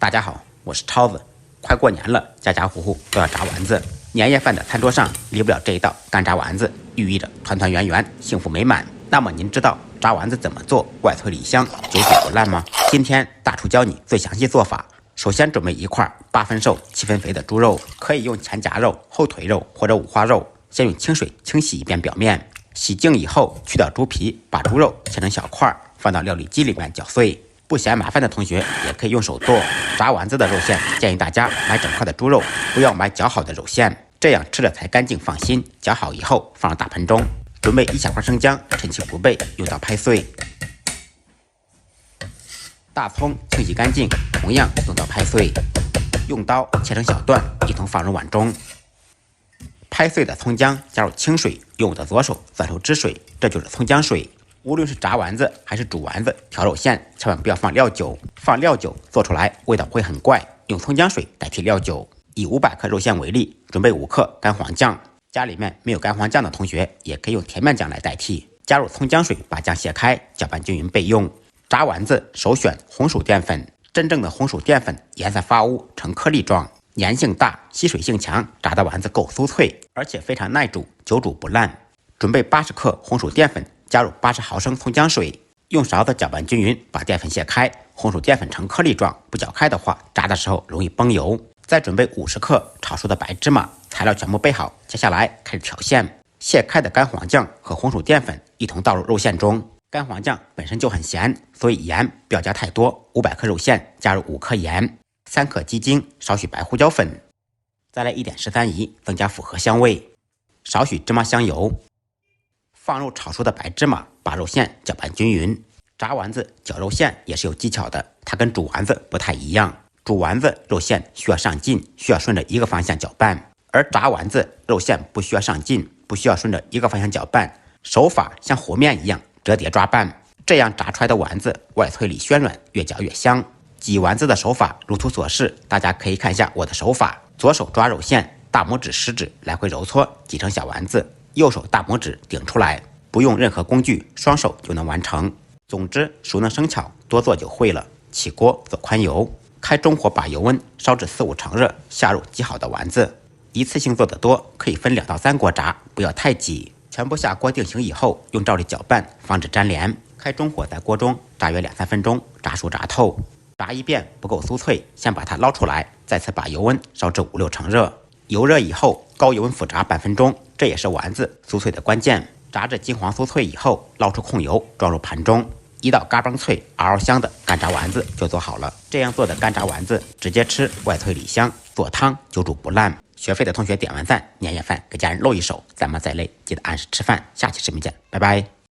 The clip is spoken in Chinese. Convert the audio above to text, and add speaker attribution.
Speaker 1: 大家好，我是超子。快过年了，家家户户都要炸丸子。年夜饭的餐桌上离不了这一道干炸丸子，寓意着团团圆圆、幸福美满。那么您知道炸丸子怎么做，外脆里香，久煮不烂吗？今天大厨教你最详细做法。首先准备一块8分瘦7分肥的猪肉，可以用前夹肉、后腿肉或者五花肉。先用清水清洗一遍表面，洗净以后去掉猪皮，把猪肉切成小块，放到料理机里面搅碎。不嫌麻烦的同学也可以用手剁。炸丸子的肉馅建议大家买整块的猪肉，不要买绞好的肉馅，这样吃着才干净放心。搅好以后放入大盆中，准备1小块生姜，趁其不备用刀拍碎。大葱清洗干净，同样用刀拍碎，用刀切成小段，一同放入碗中。拍碎的葱姜加入清水，用我的左手攥出汁水，这就是葱姜水。无论是炸丸子还是煮丸子、调肉馅，千万不要放料酒。放料酒做出来味道会很怪，用葱姜水代替料酒。以500克肉馅为例，准备5克干黄酱。家里面没有干黄酱的同学，也可以用甜面酱来代替。加入葱姜水，把酱卸开，搅拌均匀备用。炸丸子首选红薯淀粉，真正的红薯淀粉颜色发乌，呈颗粒状，粘性大，吸水性强，炸的丸子够酥脆，而且非常耐煮，久煮不烂。准备80克红薯淀粉，加入80毫升葱姜水，用勺子搅拌均匀，把淀粉卸开。红薯淀粉呈颗粒状，不搅开的话，炸的时候容易崩油。再准备50克炒熟的白芝麻，材料全部备好，接下来开始调馅。卸开的干黄酱和红薯淀粉一同倒入肉馅中。干黄酱本身就很咸，所以盐不要加太多。500克肉馅加入5克盐，3克鸡精，少许白胡椒粉，再来一点13饴，增加复合香味。少许芝麻香油，放入炒熟的白芝麻，把肉馅搅拌均匀。炸丸子搅肉馅也是有技巧的，它跟煮丸子不太一样。煮丸子肉馅需要上劲，需要顺着一个方向搅拌，而炸丸子肉馅不需要上劲，不需要顺着一个方向搅拌，手法像和面一样折叠抓拌，这样炸出来的丸子外脆里暄软，越嚼越香。挤丸子的手法如图所示，大家可以看一下我的手法：左手抓肉馅，大拇指食指来回揉搓，挤成小丸子，右手大拇指顶出来，不用任何工具，双手就能完成。总之，熟能生巧，多做就会了。起锅做宽油，开中火把油温烧至4-5成热，下入挤好的丸子。一次性做得多，可以分2到3锅炸，不要太挤。全部下锅定型以后，用罩力搅拌，防止粘连。开中火在锅中炸约2-3分钟，炸熟炸透。炸一遍不够酥脆，先把它捞出来，再次把油温烧至5-6成热。油热以后，高油温复炸半分钟，这也是丸子酥脆的关键。炸至金黄酥脆以后，捞出控油，装入盘中。一道嘎嘣脆、嗷嗷香的干炸丸子就做好了。这样做的干炸丸子，直接吃外脆里香，做汤久煮不烂。学会的同学点完赞，年夜饭给家人露一手。咱们再累，记得按时吃饭。下期视频见，拜拜。